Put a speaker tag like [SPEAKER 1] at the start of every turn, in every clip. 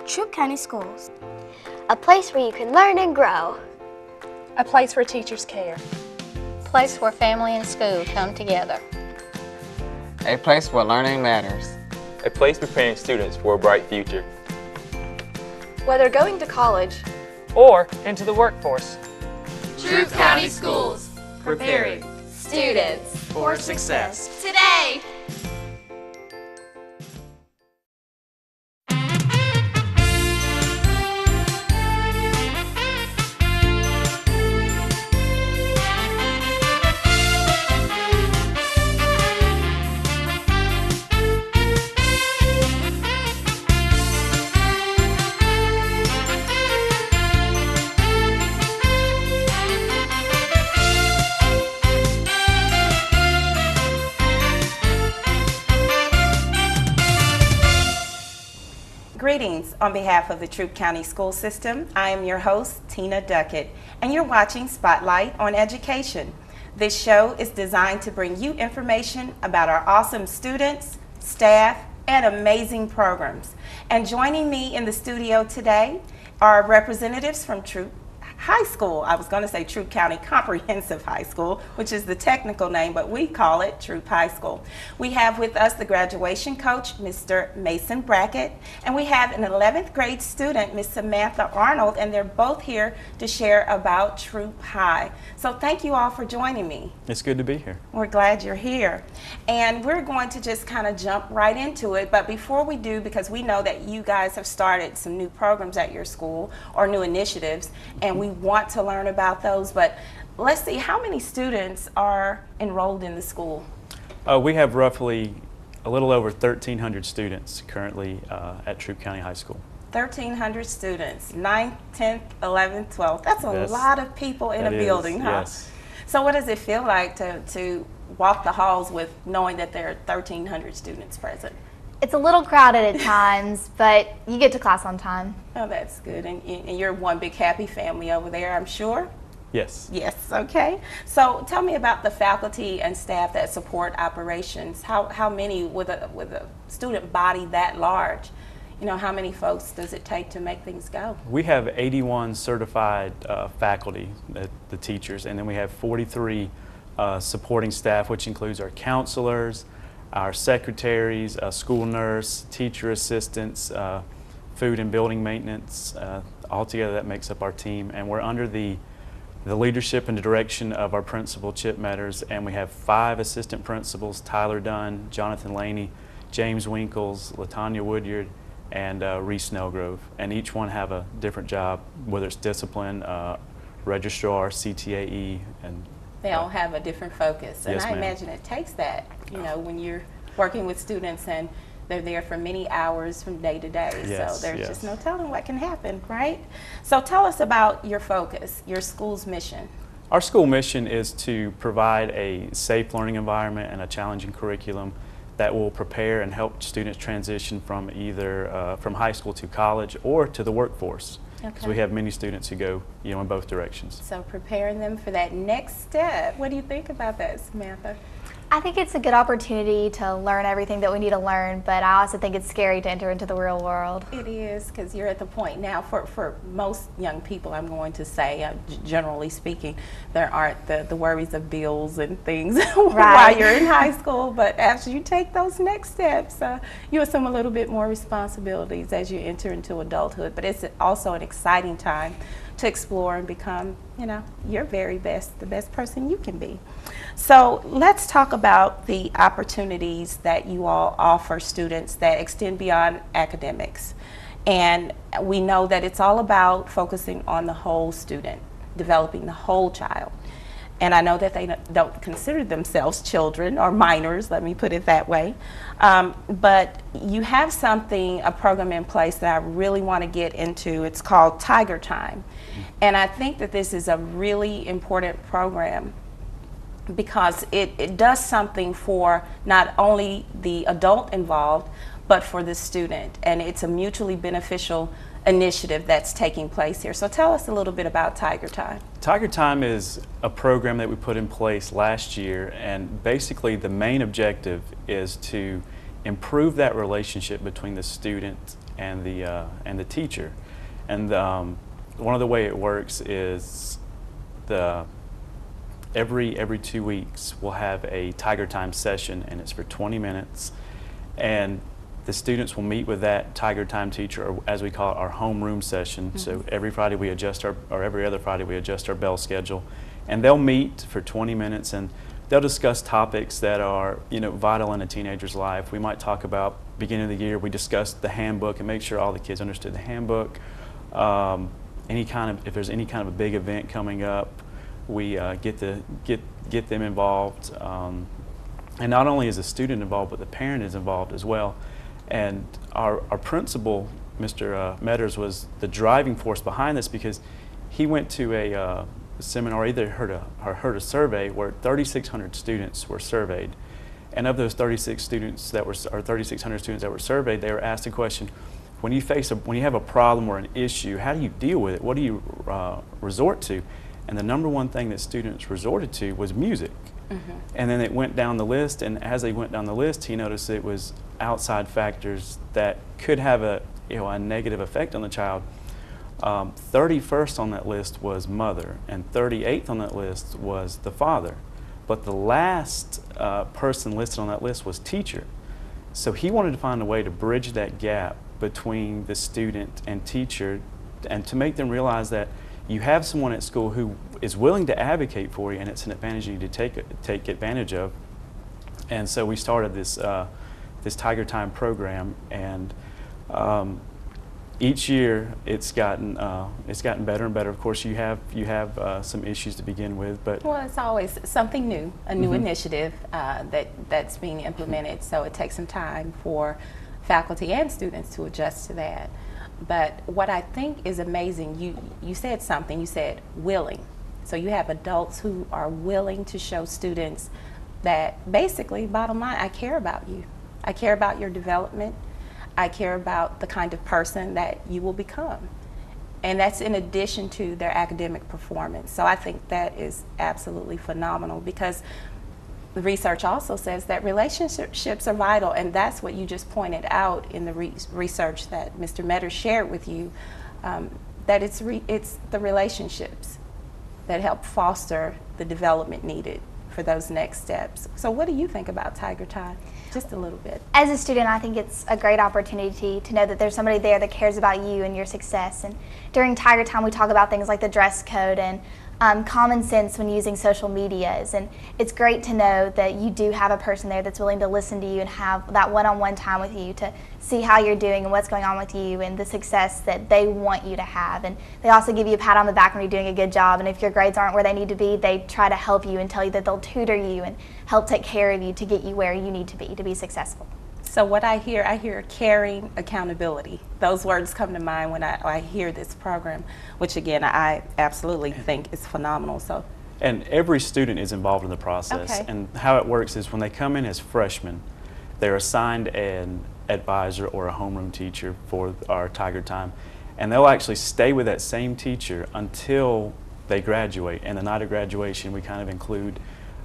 [SPEAKER 1] Troup County Schools.
[SPEAKER 2] A place where you can learn and grow.
[SPEAKER 3] A place where teachers care.
[SPEAKER 4] A place where family and school come together.
[SPEAKER 5] A place where learning matters.
[SPEAKER 6] A place preparing students for a bright future.
[SPEAKER 3] Whether going to college
[SPEAKER 7] or into the workforce.
[SPEAKER 8] Troup County Schools,
[SPEAKER 9] preparing
[SPEAKER 8] students
[SPEAKER 9] for success
[SPEAKER 8] today.
[SPEAKER 10] Greetings on behalf of the Troup County School System. I am your host, Tina Duckett, and you're watching Spotlight on Education. This show is designed to bring you information about our awesome students, staff, and amazing programs. And joining me in the studio today are representatives from Troup High School. I was going to say Troup County Comprehensive High School, which is the technical name, but we call it Troup High School. We have with us the graduation coach, Mr. Mason Brackett, and we have an 11th grade student, Miss Samantha Arnold, and they're both here to share about Troup High. So thank you all for joining me.
[SPEAKER 11] It's good to be here.
[SPEAKER 10] We're glad you're here. And we're going to just kind of jump right into it, but before we do, because we know that you guys have started some new programs at your school or new initiatives, and we want to learn about those, but let's see, how many students are enrolled in the school?
[SPEAKER 11] We have roughly a little over 1,300 students currently at Troup County High School.
[SPEAKER 10] 1,300 students, 9th, 10th, 11th, 12th. That's a lot of people in a building, huh?
[SPEAKER 11] Yes.
[SPEAKER 10] So what does it feel like to walk the halls with knowing that there are 1,300 students present?
[SPEAKER 2] It's a little crowded at times, but you get to class on time.
[SPEAKER 10] Oh, that's good. And you're one big happy family over there, I'm sure?
[SPEAKER 11] Yes.
[SPEAKER 10] Yes, okay. So tell me about the faculty and staff that support operations. How many, with a student body that large, you know, how many folks does it take to make things go?
[SPEAKER 11] We have 81 certified faculty, the teachers, and then we have 43 supporting staff, which includes our counselors, our secretaries, a school nurse, teacher assistants, food and building maintenance. Altogether that makes up our team, and we're under the leadership and the direction of our principal, Chip Metters, and we have 5 assistant principals, Tyler Dunn, Jonathan Laney, James Winkles, Latanya Woodyard, and Reese Snellgrove, and each one have a different job, whether it's discipline, registrar, CTAE, and
[SPEAKER 10] they all have a different focus. And
[SPEAKER 11] yes,
[SPEAKER 10] I imagine it takes that, you know, when you're working with students and they're there for many hours from day to day.
[SPEAKER 11] Yes,
[SPEAKER 10] so there's just no telling what can happen, right? So tell us about your focus, your school's mission.
[SPEAKER 11] Our school mission is to provide a safe learning environment and a challenging curriculum that will prepare and help students transition from either from high school to college or to the workforce. Because we have many students who go, you know, in both directions.
[SPEAKER 10] So preparing them for that next step. What do you think about that, Samantha?
[SPEAKER 2] I think it's a good opportunity to learn everything that we need to learn, but I also think it's scary to enter into the real world.
[SPEAKER 10] It is, because you're at the point now, for most young people, I'm going to say, generally speaking, there aren't the worries of bills and things while you're in high school, but after you take those next steps, you assume a little bit more responsibilities as you enter into adulthood, but it's also an exciting time to explore and become, you know, your very best, the best person you can be. So let's talk about the opportunities that you all offer students that extend beyond academics. And we know that it's all about focusing on the whole student, developing the whole child. And I know that they don't consider themselves children or minors, let me put it that way. But you have a program in place that I really want to get into. It's called Tiger Time. And I think that this is a really important program because it does something for not only the adult involved, but for the student. And it's a mutually beneficial initiative that's taking place here. So tell us a little bit about Tiger Time.
[SPEAKER 11] Tiger Time is a program that we put in place last year, and basically the main objective is to improve that relationship between the student and the teacher. And one of the way it works is every 2 weeks we'll have a Tiger Time session, and it's for 20 minutes. And the students will meet with that Tiger Time teacher, or as we call it, our homeroom session. So every Friday we adjust or every other Friday we adjust our bell schedule, and they'll meet for 20 minutes and they'll discuss topics that are, vital in a teenager's life. We might talk about, beginning of the year, we discussed the handbook and make sure all the kids understood the handbook. If there's any kind of a big event coming up, we get them involved. And not only is the student involved, but the parent is involved as well. And our principal, Mr. Metters, was the driving force behind this, because he went to a seminar, either heard a survey where 3,600 students were surveyed. And of those 3,600 students that were surveyed, they were asked a question: when you have a problem or an issue, how do you deal with it? What do you resort to? And the number one thing that students resorted to was music. And then it went down the list, and as they went down the list, he noticed it was outside factors that could have a negative effect on the child. 31st on that list was mother, and 38th on that list was the father. But the last person listed on that list was teacher. So he wanted to find a way to bridge that gap between the student and teacher, and to make them realize that you have someone at school who is willing to advocate for you, and it's an advantage you need to take advantage of. And so we started this Tiger Time program, and each year it's gotten better and better. Of course, you have some issues to begin with, but
[SPEAKER 10] well, it's always something new, a new initiative that's being implemented. So it takes some time for faculty and students to adjust to that. But what I think is amazing, you said something. You said willing. So you have adults who are willing to show students that, basically, bottom line, I care about you. I care about your development. I care about the kind of person that you will become. And that's in addition to their academic performance. So I think that is absolutely phenomenal, because the research also says that relationships are vital, and that's what you just pointed out in the research that Mr. Metters shared with you, that it's the relationships that help foster the development needed for those next steps. So what do you think about Tiger Time? Just a little bit.
[SPEAKER 2] As a student, I think it's a great opportunity to know that there's somebody there that cares about you and your success. And during Tiger Time, we talk about things like the dress code and common sense when using social medias. And it's great to know that you do have a person there that's willing to listen to you and have that one-on-one time with you to see how you're doing and what's going on with you and the success that they want you to have. And they also give you a pat on the back when you're doing a good job. And if your grades aren't where they need to be, they try to help you and tell you that they'll tutor you and help take care of you to get you where you need to be successful.
[SPEAKER 10] So what I hear caring, accountability. Those words come to mind when I hear this program, which again, I absolutely think is phenomenal. So,
[SPEAKER 11] and every student is involved in the process.
[SPEAKER 10] Okay.
[SPEAKER 11] And how it works is, when they come in as freshmen, they're assigned an advisor or a homeroom teacher for our Tiger Time. And they'll actually stay with that same teacher until they graduate. And the night of graduation, we kind of include,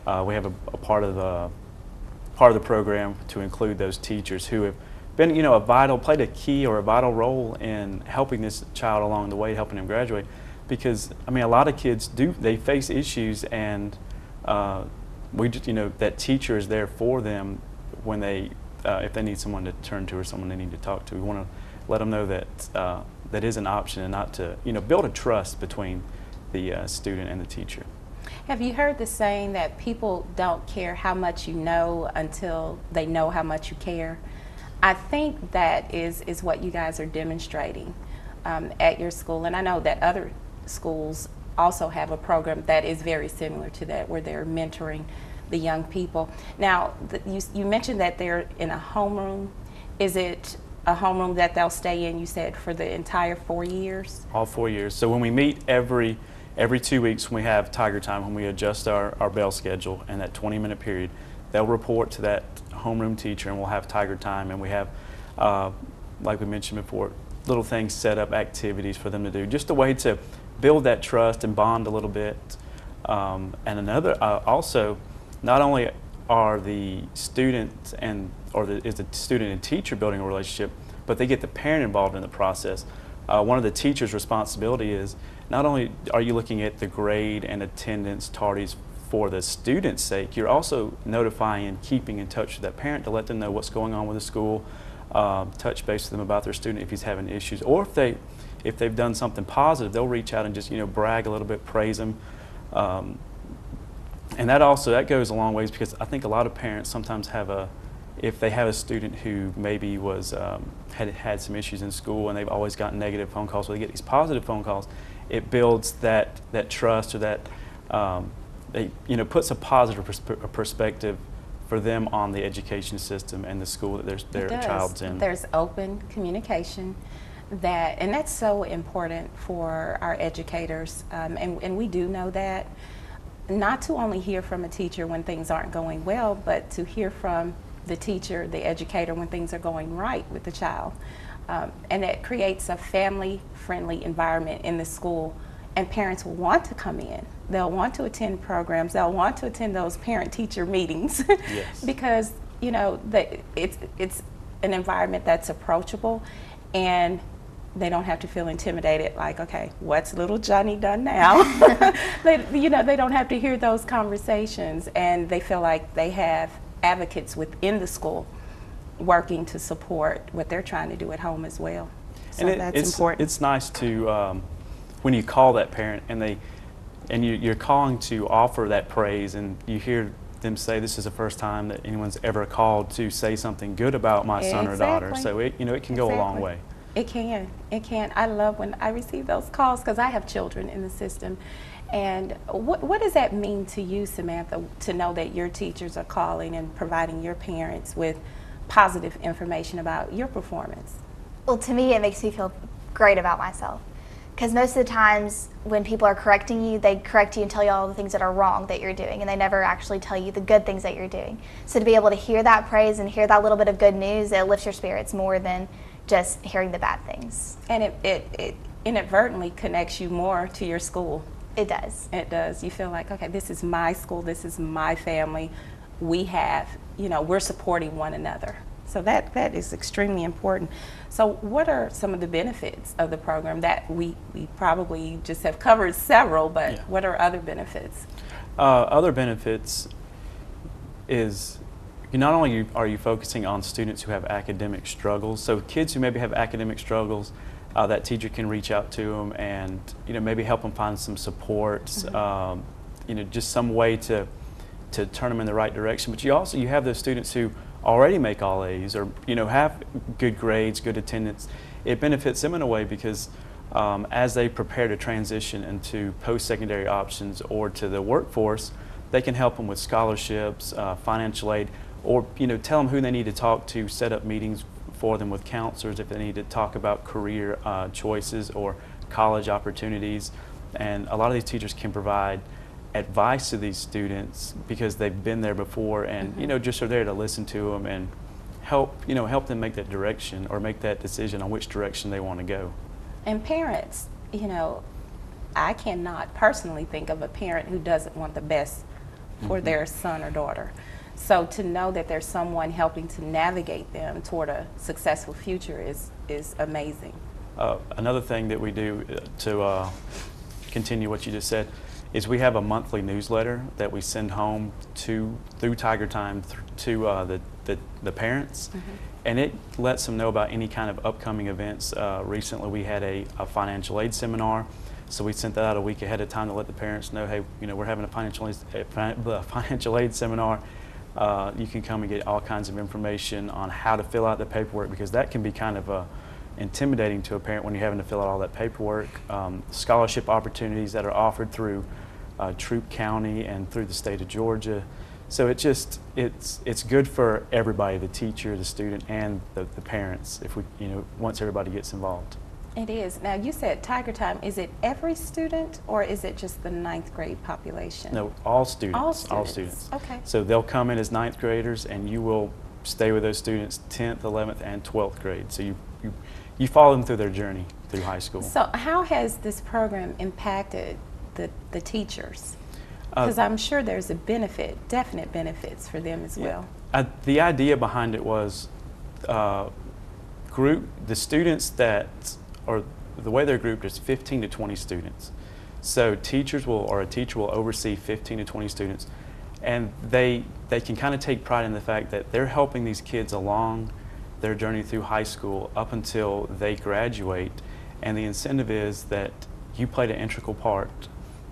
[SPEAKER 11] we have a part of the program to include those teachers who have been, played a key or a vital role in helping this child along the way, helping him graduate. Because, a lot of kids they face issues, and we just, that teacher is there for them when if they need someone to turn to or someone they need to talk to. We want to let them know that that is an option, and not to, build a trust between the student and the teacher.
[SPEAKER 10] have you heard the saying that people don't care how much you know until they know how much you care? I think that is what you guys are demonstrating at your school, and I know that other schools also have a program that is very similar to that, where they're mentoring the young people. Now, you mentioned that they're in a homeroom. Is it a homeroom that they'll stay in, you said, for the entire 4 years?
[SPEAKER 11] All 4 years. So when we meet every 2 weeks, when we have Tiger Time, when we adjust our bell schedule and that 20-minute period, they'll report to that homeroom teacher, and we'll have Tiger Time, and we have, like we mentioned before, little things set up, activities for them to do, just a way to build that trust and bond a little bit. And another, also, not only are the students and or is the student and teacher building a relationship, but they get the parent involved in the process. One of the teacher's responsibility is not only are you looking at the grade and attendance tardies for the student's sake, you're also notifying and keeping in touch with that parent to let them know what's going on with the school, touch base with them about their student if he's having issues, or if they've done something positive, they'll reach out and just brag a little bit, praise them. And that goes a long ways, because I think a lot of parents sometimes if they have a student who maybe had some issues in school and they've always gotten negative phone calls, so they get these positive phone calls, it builds that trust, or that puts a positive perspective for them on the education system and the school that their child's in.
[SPEAKER 10] There's open communication, and that's so important for our educators, and we do know that. Not to only hear from a teacher when things aren't going well, but to hear from the teacher, the educator, when things are going right with the child. And that creates a family-friendly environment in the school, and parents will want to come in. They'll want to attend programs. They'll want to attend those parent-teacher meetings.
[SPEAKER 11] Yes.
[SPEAKER 10] Because it's an environment that's approachable, and they don't have to feel intimidated, like, okay, what's little Johnny done now? They don't have to hear those conversations, and they feel like they have advocates within the school working to support what they're trying to do at home as well. So that's important.
[SPEAKER 11] It's nice to, when you call that parent and you're calling to offer that praise, and you hear them say, this is the first time that anyone's ever called to say something good about my son or daughter. So it can go a long way.
[SPEAKER 10] It can. I love when I receive those calls, because I have children in the system. And what does that mean to you, Samantha, to know that your teachers are calling and providing your parents with positive information about your performance?
[SPEAKER 2] Well, to me, it makes me feel great about myself. Because most of the times when people are correcting you, they correct you and tell you all the things that are wrong that you're doing, and they never actually tell you the good things that you're doing. So to be able to hear that praise and hear that little bit of good news, it lifts your spirits more than just hearing the bad things.
[SPEAKER 10] And it inadvertently connects you more to your school.
[SPEAKER 2] It does.
[SPEAKER 10] It does. You feel like, okay, this is my school, this is my family. We're supporting one another. So that is extremely important. So what are some of the benefits of the program that we probably just have covered several, but what are other benefits?
[SPEAKER 11] Other benefits is not only are you focusing on students who have academic struggles, so kids who maybe have academic struggles, that teacher can reach out to them and maybe help them find some supports, just some way to turn them in the right direction. But you have those students who already make all A's, or have good grades, good attendance. It benefits them in a way, because as they prepare to transition into post-secondary options or to the workforce, they can help them with scholarships, financial aid, or tell them who they need to talk to, set up meetings for them with counselors if they need to talk about career choices or college opportunities. And a lot of these teachers can provide advice to these students because they've been there before, and just are there to listen to them and help them make that direction, or make that decision on which direction they want to go.
[SPEAKER 10] And parents, I cannot personally think of a parent who doesn't want the best for their son or daughter. So to know that there's someone helping to navigate them toward a successful future is amazing.
[SPEAKER 11] Another thing that we do to continue what you just said is we have a monthly newsletter that we send home through Tiger Time to the parents, and it lets them know about any kind of upcoming events. Recently we had a financial aid seminar, so we sent that out a week ahead of time to let the parents know, hey, we're having a financial aid seminar. You can come and get all kinds of information on how to fill out the paperwork, because that can be kind of intimidating to a parent when you're having to fill out all that paperwork. Scholarship opportunities that are offered through Troup County and through the state of Georgia. So it's good for everybody, the teacher, the student, and the parents, if once everybody gets involved.
[SPEAKER 10] It is. Now you said Tiger Time, is it every student, or is it just the 9th grade population?
[SPEAKER 11] No, all students.
[SPEAKER 10] All students. Okay.
[SPEAKER 11] So they'll come in as 9th graders, and you will stay with those students 10th, 11th, and 12th grade. So you follow them through their journey through high school.
[SPEAKER 10] So how has this program impacted the teachers? Because I'm sure there's a definite benefits for them as well.
[SPEAKER 11] The idea behind it was the students that, or the way they're grouped is 15 to 20 students. So a teacher will oversee 15 to 20 students, and they can kind of take pride in the fact that they're helping these kids along their journey through high school up until they graduate, and the incentive is that you played an integral part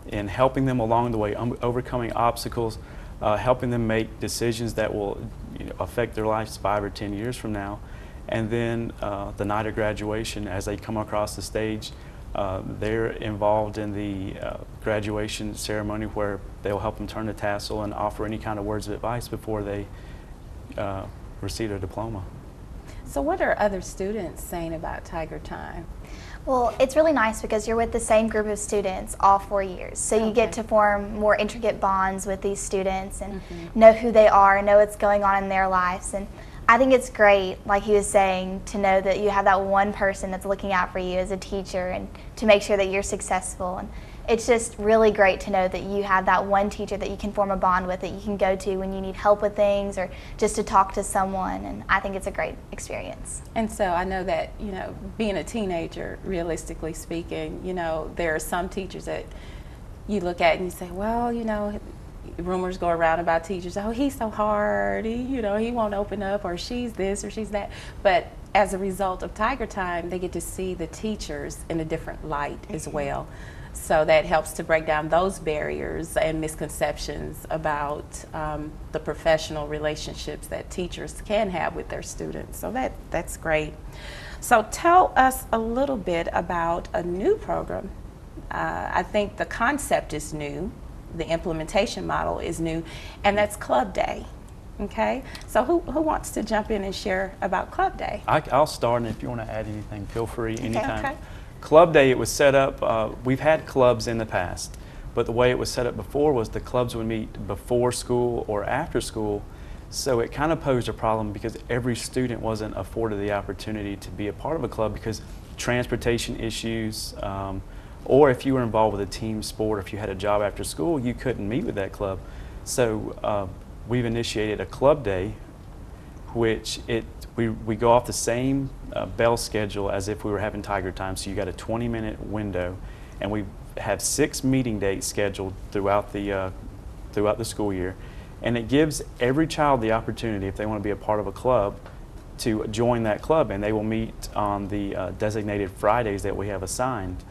[SPEAKER 11] in helping them along the way, overcoming obstacles, helping them make decisions that will affect their lives 5 or 10 years from now. And then the night of graduation, as they come across the stage, they're involved in the graduation ceremony where they'll help them turn the tassel and offer any kind of words of advice before they receive their diploma.
[SPEAKER 10] So what are other students saying about Tiger Time?
[SPEAKER 2] Well, it's really nice because you're with the same group of students all 4 years. So you get to form more intricate bonds with these students and know who they are, know what's going on in their lives. And I think it's great, like he was saying, to know that you have that one person that's looking out for you as a teacher and to make sure that you're successful. And it's just really great to know that you have that one teacher that you can form a bond with, that you can go to when you need help with things or just to talk to someone. And I think it's a great experience.
[SPEAKER 10] And so I know that, being a teenager, realistically speaking, there are some teachers that you look at and you say, well, rumors go around about teachers, oh, he's so hard, he won't open up, or she's this or she's that. But as a result of Tiger Time, they get to see the teachers in a different light as well. So that helps to break down those barriers and misconceptions about the professional relationships that teachers can have with their students. So that's great. So tell us a little bit about a new program. I think the concept is new, the implementation model is new, and that's Club Day. Okay, so who wants to jump in and share about Club Day?
[SPEAKER 11] I'll start, and if you want to add anything, feel free anytime.
[SPEAKER 10] Okay.
[SPEAKER 11] Club Day, it was set up, we've had clubs in the past, but the way it was set up before was the clubs would meet before school or after school, so it kind of posed a problem because every student wasn't afforded the opportunity to be a part of a club because transportation issues, or if you were involved with a team sport, or if you had a job after school, you couldn't meet with that club. So we've initiated a Club Day, which we go off the same bell schedule as if we were having Tiger Time. So you got a 20-minute window, and we have 6 meeting dates scheduled throughout the school year, and it gives every child the opportunity, if they want to be a part of a club, to join that club, and they will meet on the designated Fridays that we have assigned.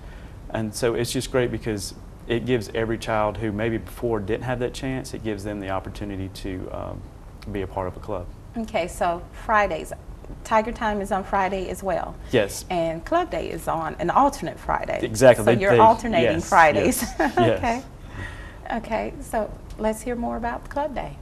[SPEAKER 11] And so it's just great because it gives every child who maybe before didn't have that chance, it gives them the opportunity to be a part of a club.
[SPEAKER 10] Okay, so Fridays. Tiger Time is on Friday as well.
[SPEAKER 11] Yes.
[SPEAKER 10] And Club Day is on an alternate Friday.
[SPEAKER 11] Exactly.
[SPEAKER 10] So you're alternating
[SPEAKER 11] yes,
[SPEAKER 10] Fridays.
[SPEAKER 11] Yes,
[SPEAKER 10] Okay.
[SPEAKER 11] yes.
[SPEAKER 10] Okay, so let's hear more about Club Day.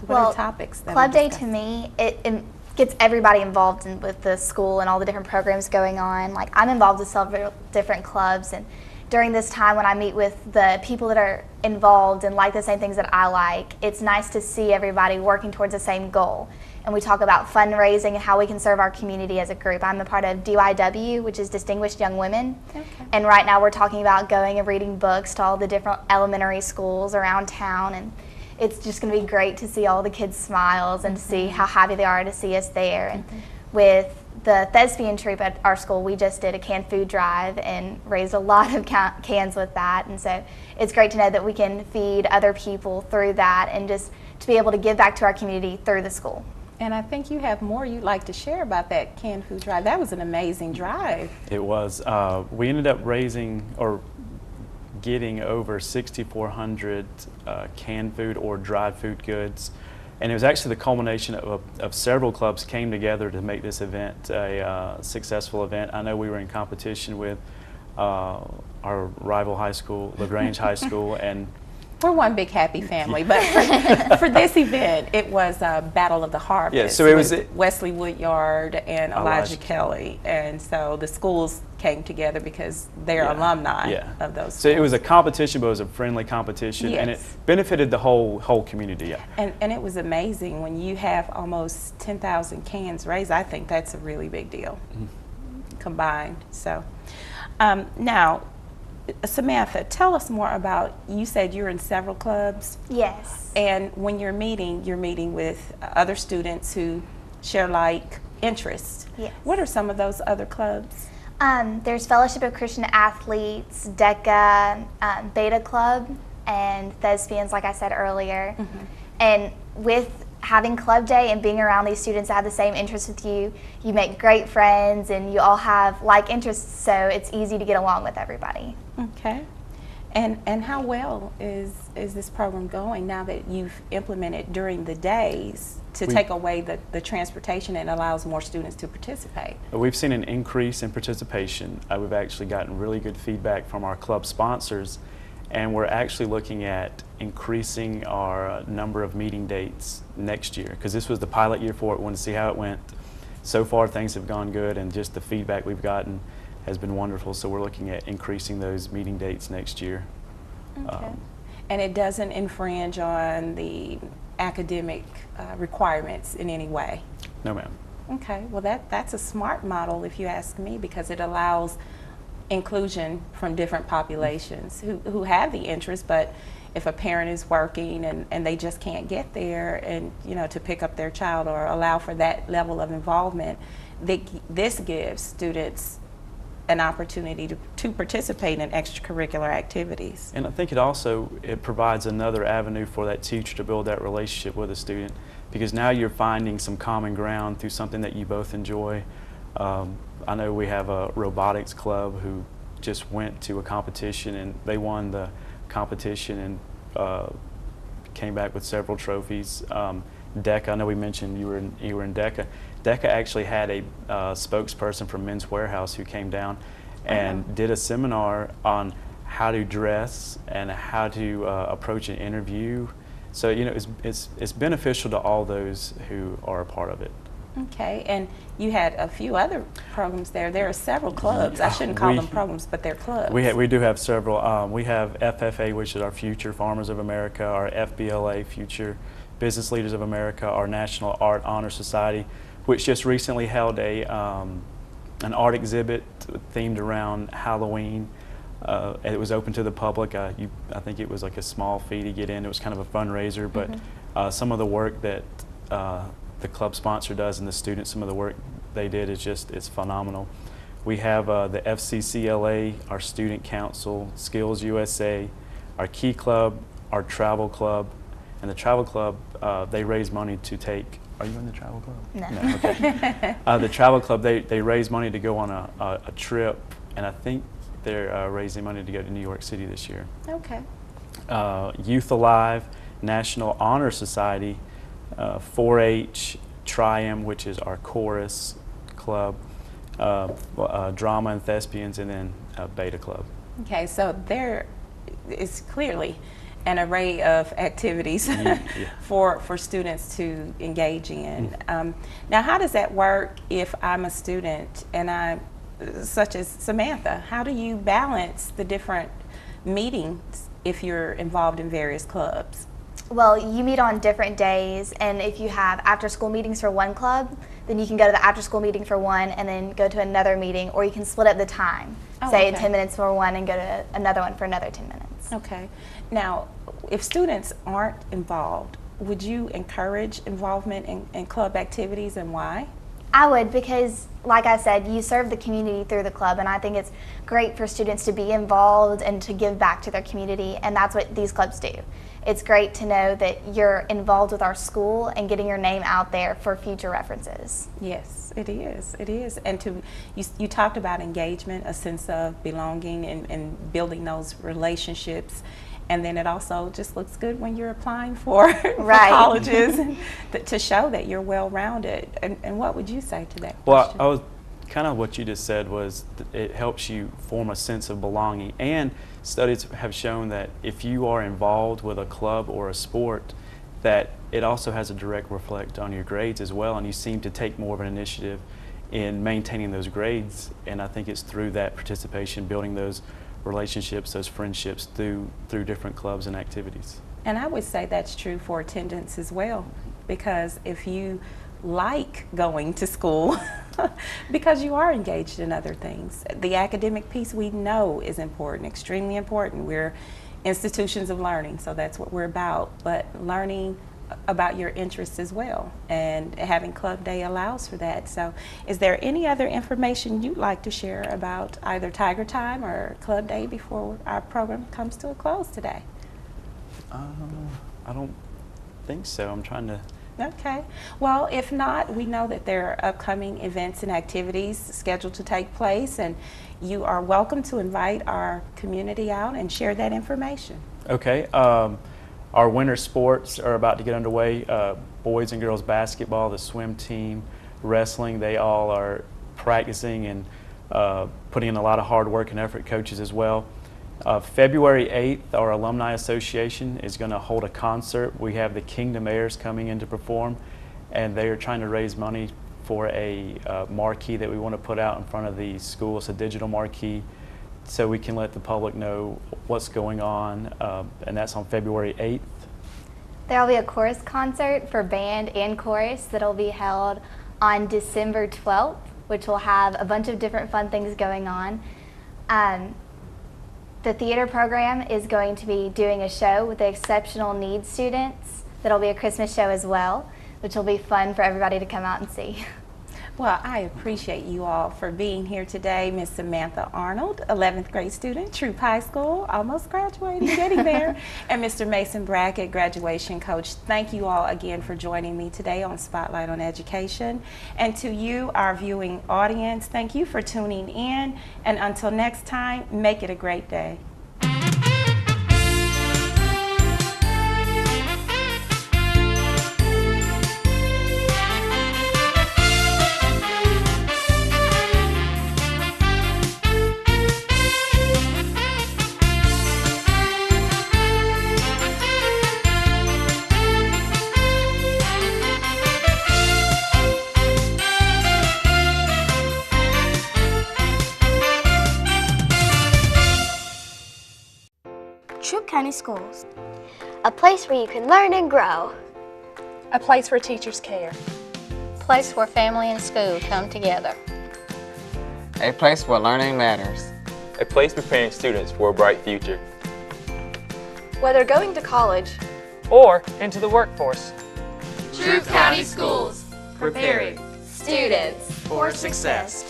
[SPEAKER 10] What
[SPEAKER 2] Well,
[SPEAKER 10] are topics that
[SPEAKER 2] Club
[SPEAKER 10] are
[SPEAKER 2] Day
[SPEAKER 10] discussed?
[SPEAKER 2] to me, it gets everybody involved with the school and all the different programs going on. Like, I'm involved with several different clubs, and during this time when I meet with the people that are involved and like the same things that I like, it's nice to see everybody working towards the same goal. And we talk about fundraising and how we can serve our community as a group. I'm a part of DYW, which is Distinguished Young Women. Okay. And right now we're talking about going and reading books to all the different elementary schools around town. And it's just going to be great to see all the kids' smiles and to see how happy they are to see us there. And with the thespian troupe at our school, we just did a canned food drive and raised a lot of cans with that. And so it's great to know that we can feed other people through that and just to be able to give back to our community through the school.
[SPEAKER 10] And I think you have more you'd like to share about that canned food drive. That was an amazing drive.
[SPEAKER 11] It was. We ended up raising or getting over 6,400 canned food or dried food goods. And it was actually the culmination of several clubs came together to make this event a successful event. I know we were in competition with our rival high school, LaGrange High School, and
[SPEAKER 10] we're one big happy family, but for this event, it was Battle of the Harvest.
[SPEAKER 11] Yeah, so it was
[SPEAKER 10] Wesley Woodyard and Elijah Kelly, and so the schools came together because they're alumni of those schools.
[SPEAKER 11] So it was a competition, but it was a friendly competition, and it benefited the whole community. Yeah.
[SPEAKER 10] And it was amazing when you have almost 10,000 cans raised. I think that's a really big deal combined. So now, Samantha, tell us more about, you said you're in several clubs,
[SPEAKER 2] Yes.
[SPEAKER 10] and when you're meeting with other students who share like interests.
[SPEAKER 2] Yes.
[SPEAKER 10] What are some of those other clubs?
[SPEAKER 2] There's Fellowship of Christian Athletes, DECA, Beta Club, and Thespians, like I said earlier. And with having club day and being around these students that have the same interests with you, you make great friends and you all have like interests, so it's easy to get along with everybody.
[SPEAKER 10] Okay. And how well is this program going now that you've implemented during the days to take away the transportation and allows more students to participate?
[SPEAKER 11] We've seen an increase in participation. We've actually gotten really good feedback from our club sponsors, and we're actually looking at increasing our number of meeting dates next year, because this was the pilot year for it. We wanted to see how it went. So far things have gone good, and just the feedback we've gotten has been wonderful, so we're looking at increasing those meeting dates next year.
[SPEAKER 10] Okay. And it doesn't infringe on the academic requirements in any way?
[SPEAKER 11] No, ma'am.
[SPEAKER 10] Okay, well that's a smart model if you ask me, because it allows inclusion from different populations who have the interest, but if a parent is working and they just can't get there and to pick up their child or allow for that level of involvement, this gives students an opportunity to participate in extracurricular activities.
[SPEAKER 11] And I think it provides another avenue for that teacher to build that relationship with a student, because now you're finding some common ground through something that you both enjoy. I know we have a robotics club who just went to a competition and they won the competition and came back with several trophies. DECA, I know we mentioned you were in DECA. DECA actually had a spokesperson from Men's Warehouse who came down and did a seminar on how to dress and how to approach an interview. So it's beneficial to all those who are a part of it.
[SPEAKER 10] Okay, and you had a few other programs there. There are several clubs. I shouldn't call them programs, but they're clubs.
[SPEAKER 11] We do have several. We have FFA, which is our Future Farmers of America, our FBLA, Future Business Leaders of America, our National Art Honor Society, which just recently held an art exhibit themed around Halloween. It was open to the public. I think it was like a small fee to get in. It was kind of a fundraiser, but some of the work that the club sponsor does and the students, some of the work they did it's phenomenal. We have the FCCLA, our Student Council, Skills USA, our Key Club, our Travel Club, and the Travel Club, they raise money to take. Are you in the Travel Club?
[SPEAKER 2] No.
[SPEAKER 11] Okay. The Travel Club, they raise money to go on a trip, and I think they're raising money to go to New York City this year.
[SPEAKER 10] Okay.
[SPEAKER 11] Youth Alive, National Honor Society, 4-H, Trium, which is our chorus club, Drama and Thespians, and then Beta Club.
[SPEAKER 10] Okay, so there is clearly an array of activities for students to engage in. Now, how does that work if I'm a student and such as Samantha, how do you balance the different meetings if you're involved in various clubs?
[SPEAKER 2] Well, you meet on different days, and if you have after-school meetings for one club, then you can go to the after-school meeting for one and then go to another meeting, or you can split up the time. Say 10 minutes for one and go to another one for another 10 minutes.
[SPEAKER 10] Okay. Now, if students aren't involved, would you encourage involvement in club activities, and why?
[SPEAKER 2] I would, because like I said, you serve the community through the club, and I think it's great for students to be involved and to give back to their community, and that's what these clubs do. It's great to know that you're involved with our school and getting your name out there for future references.
[SPEAKER 10] Yes, it is. It is. And you talked about engagement, a sense of belonging, and building those relationships. And then it also just looks good when you're applying for colleges to show that you're well-rounded. And what would you say to that question?
[SPEAKER 11] Well, kind of what you just said was it helps you form a sense of belonging. And studies have shown that if you are involved with a club or a sport, that it also has a direct reflect on your grades as well, and you seem to take more of an initiative in maintaining those grades. And I think it's through that participation, building those relationships, those friendships through different clubs and activities.
[SPEAKER 10] And I would say that's true for attendance as well, because if you like going to school because you are engaged in other things. The academic piece we know is important, extremely important. We're institutions of learning, so that's what we're about, but learning about your interests as well, and having Club Day allows for that. So is there any other information you'd like to share about either Tiger Time or Club Day before our program comes to a close today?
[SPEAKER 11] I don't think so. I'm trying to...
[SPEAKER 10] Okay. Well, if not, we know that there are upcoming events and activities scheduled to take place, and you are welcome to invite our community out and share that information.
[SPEAKER 11] Okay. Our winter sports are about to get underway. Boys and girls basketball, the swim team, wrestling, they all are practicing and putting in a lot of hard work and effort, coaches as well. February 8th, our Alumni Association is going to hold a concert. We have the Kingdom Heirs coming in to perform, and they are trying to raise money for a marquee that we want to put out in front of the school. It's a digital marquee, so we can let the public know what's going on, and that's on February 8th.
[SPEAKER 2] There will be a chorus concert for band and chorus that will be held on December 12th, which will have a bunch of different fun things going on. The theater program is going to be doing a show with the exceptional needs students. That'll be a Christmas show as well, which will be fun for everybody to come out and see.
[SPEAKER 10] Well, I appreciate you all for being here today. Miss Samantha Arnold, 11th grade student, Troup High School, almost graduating, getting there, and Mr. Mason Brackett, graduation coach. Thank you all again for joining me today on Spotlight on Education. And to you, our viewing audience, thank you for tuning in. And until next time, make it a great day.
[SPEAKER 1] Troup County Schools.
[SPEAKER 12] A place where you can learn and grow.
[SPEAKER 3] A place where teachers care.
[SPEAKER 4] A place where family and school come together.
[SPEAKER 5] A place where learning matters.
[SPEAKER 6] A place preparing students for a bright future.
[SPEAKER 3] Whether going to college
[SPEAKER 7] or into the workforce.
[SPEAKER 8] Troup County Schools.
[SPEAKER 9] Preparing
[SPEAKER 8] Students
[SPEAKER 9] for success.